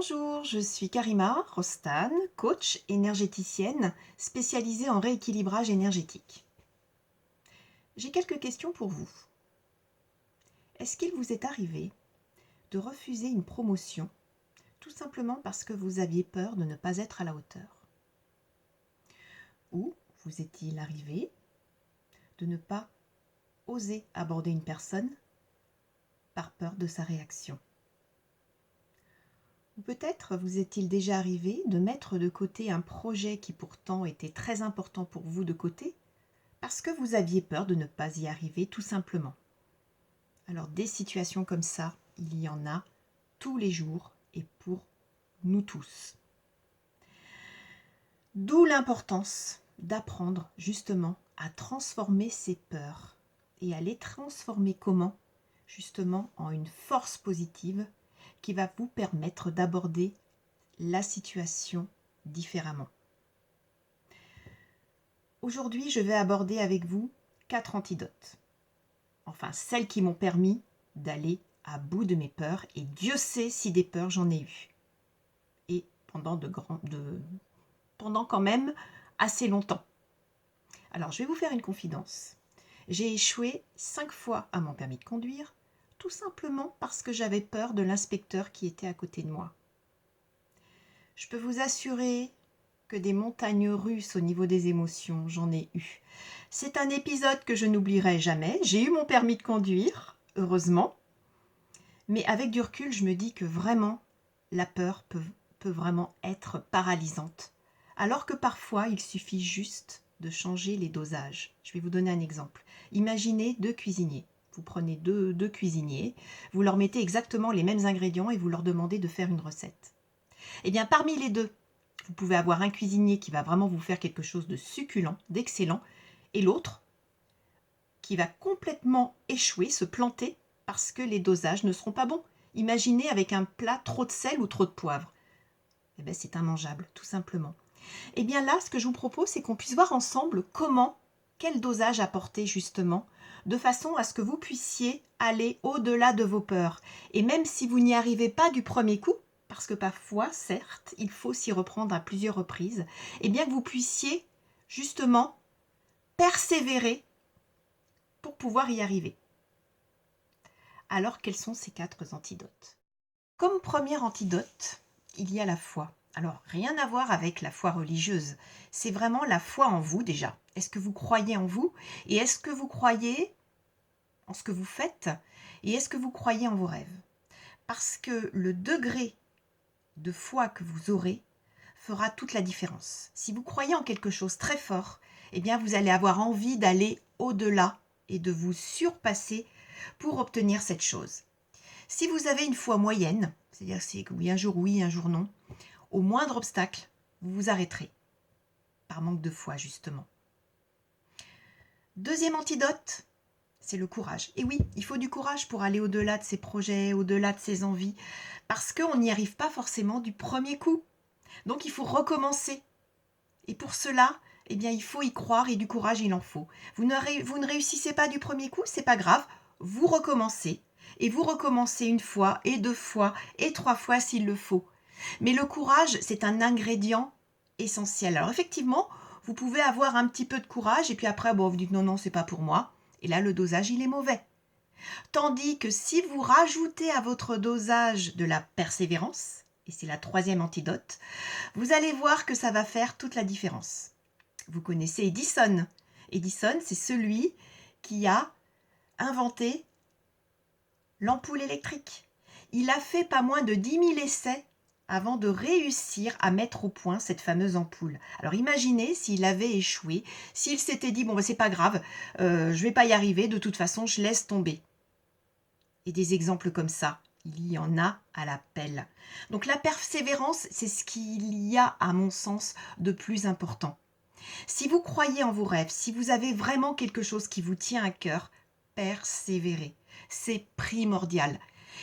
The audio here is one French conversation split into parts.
Bonjour, je suis Karima Rostan, coach énergéticienne spécialisée en rééquilibrage énergétique. J'ai quelques questions pour vous. Est-ce qu'il vous est arrivé de refuser une promotion tout simplement parce que vous aviez peur de ne pas être à la hauteur? Ou vous est-il arrivé de ne pas oser aborder une personne par peur de sa réaction? Ou peut-être vous est-il déjà arrivé de mettre de côté un projet qui pourtant était très important pour vous de côté parce que vous aviez peur de ne pas y arriver tout simplement. Alors des situations comme ça, il y en a tous les jours et pour nous tous. D'où l'importance d'apprendre justement à transformer ces peurs et à les transformer comment? Justement en une force positive qui va vous permettre d'aborder la situation différemment. Aujourd'hui, je vais aborder avec vous 4 antidotes. Enfin, celles qui m'ont permis d'aller à bout de mes peurs, et Dieu sait si des peurs j'en ai eu. Et pendant quand même assez longtemps. Alors, je vais vous faire une confidence. J'ai échoué 5 fois à mon permis de conduire, tout simplement parce que j'avais peur de l'inspecteur qui était à côté de moi. Je peux vous assurer que des montagnes russes au niveau des émotions, j'en ai eu. C'est un épisode que je n'oublierai jamais. J'ai eu mon permis de conduire, heureusement. Mais avec du recul, je me dis que vraiment, la peur peut vraiment être paralysante. Alors que parfois, il suffit juste de changer les dosages. Je vais vous donner un exemple. Imaginez 2 cuisiniers. Vous prenez deux cuisiniers, vous leur mettez exactement les mêmes ingrédients et vous leur demandez de faire une recette. Eh bien, parmi les deux, vous pouvez avoir un cuisinier qui va vraiment vous faire quelque chose de succulent, d'excellent, et l'autre qui va complètement échouer, se planter, parce que les dosages ne seront pas bons. Imaginez avec un plat trop de sel ou trop de poivre. Eh bien, c'est immangeable, tout simplement. Eh bien là, ce que je vous propose, c'est qu'on puisse voir ensemble quel dosage apporter justement, de façon à ce que vous puissiez aller au-delà de vos peurs. Et même si vous n'y arrivez pas du premier coup, parce que parfois, certes, il faut s'y reprendre à plusieurs reprises, eh bien que vous puissiez justement persévérer pour pouvoir y arriver. Alors, quels sont ces 4 antidotes? Comme premier antidote, il y a la foi. Alors, rien à voir avec la foi religieuse. C'est vraiment la foi en vous déjà. Est-ce que vous croyez en vous? Et est-ce que vous croyez en ce que vous faites? Et est-ce que vous croyez en vos rêves? Parce que le degré de foi que vous aurez fera toute la différence. Si vous croyez en quelque chose très fort, eh bien vous allez avoir envie d'aller au-delà et de vous surpasser pour obtenir cette chose. Si vous avez une foi moyenne, c'est-à-dire c'est que oui, un jour non, au moindre obstacle, vous vous arrêterez, par manque de foi justement. Deuxième antidote, c'est le courage. Et oui, il faut du courage pour aller au-delà de ses projets, au-delà de ses envies, parce qu'on n'y arrive pas forcément du premier coup. Donc il faut recommencer. Et pour cela, eh bien, il faut y croire et du courage, il en faut. Vous ne réussissez pas du premier coup, c'est pas grave, vous recommencez. Et vous recommencez 1 fois, et 2 fois, et 3 fois s'il le faut. Mais le courage, c'est un ingrédient essentiel. Alors effectivement, vous pouvez avoir un petit peu de courage, et puis après, bon, vous dites non, c'est pas pour moi. Et là, le dosage, il est mauvais. Tandis que si vous rajoutez à votre dosage de la persévérance, et c'est la 3e antidote, vous allez voir que ça va faire toute la différence. Vous connaissez Edison. Edison, c'est celui qui a inventé l'ampoule électrique. Il a fait pas moins de 10 000 essais avant de réussir à mettre au point cette fameuse ampoule. Alors imaginez s'il avait échoué, s'il s'était dit, bon, c'est pas grave, je vais pas y arriver, de toute façon, je laisse tomber. Et des exemples comme ça, il y en a à la pelle. Donc la persévérance, c'est ce qu'il y a, à mon sens, de plus important. Si vous croyez en vos rêves, si vous avez vraiment quelque chose qui vous tient à cœur, persévérez. C'est primordial.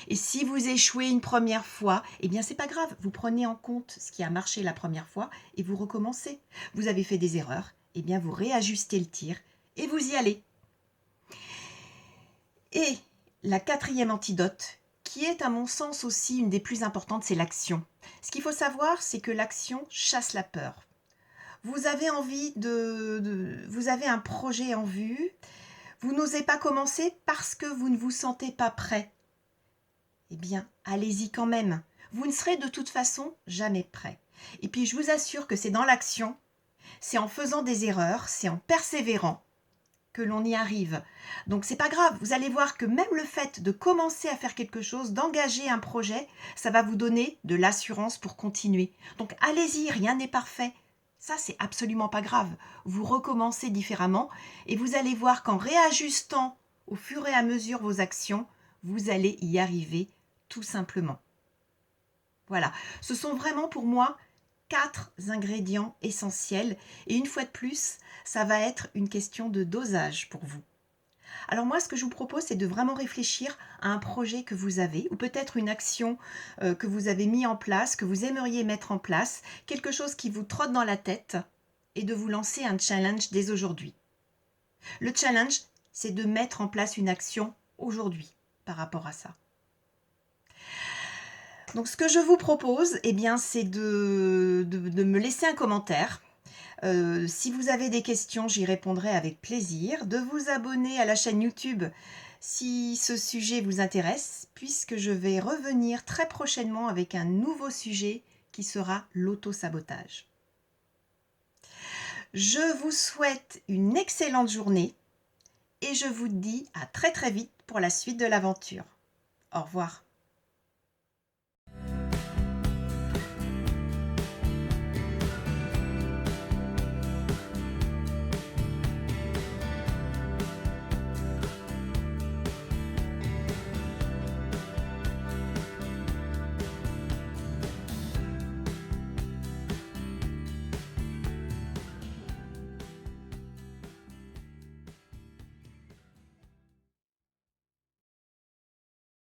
Et si vous échouez une première fois, eh bien c'est pas grave, vous prenez en compte ce qui a marché la première fois et vous recommencez. Vous avez fait des erreurs, eh bien vous réajustez le tir et vous y allez. Et la 4e antidote, qui est à mon sens aussi une des plus importantes, c'est l'action. Ce qu'il faut savoir, c'est que l'action chasse la peur. Vous avez envie vous avez un projet en vue, vous n'osez pas commencer parce que vous ne vous sentez pas prêt. Eh bien, allez-y quand même. Vous ne serez de toute façon jamais prêt. Et puis, je vous assure que c'est dans l'action, c'est en faisant des erreurs, c'est en persévérant que l'on y arrive. Donc, c'est pas grave. Vous allez voir que même le fait de commencer à faire quelque chose, d'engager un projet, ça va vous donner de l'assurance pour continuer. Donc, allez-y, rien n'est parfait. Ça, c'est absolument pas grave. Vous recommencez différemment et vous allez voir qu'en réajustant au fur et à mesure vos actions, vous allez y arriver tout simplement. Voilà, ce sont vraiment pour moi 4 ingrédients essentiels et une fois de plus, ça va être une question de dosage pour vous. Alors moi, ce que je vous propose, c'est de vraiment réfléchir à un projet que vous avez ou peut-être une action que vous avez mis en place, que vous aimeriez mettre en place, quelque chose qui vous trotte dans la tête et de vous lancer un challenge dès aujourd'hui. Le challenge, c'est de mettre en place une action aujourd'hui par rapport à ça. Donc ce que je vous propose, eh bien, c'est de me laisser un commentaire. Si vous avez des questions, j'y répondrai avec plaisir. De vous abonner à la chaîne YouTube si ce sujet vous intéresse, puisque je vais revenir très prochainement avec un nouveau sujet qui sera l'auto-sabotage. Je vous souhaite une excellente journée et je vous dis à très très vite pour la suite de l'aventure. Au revoir.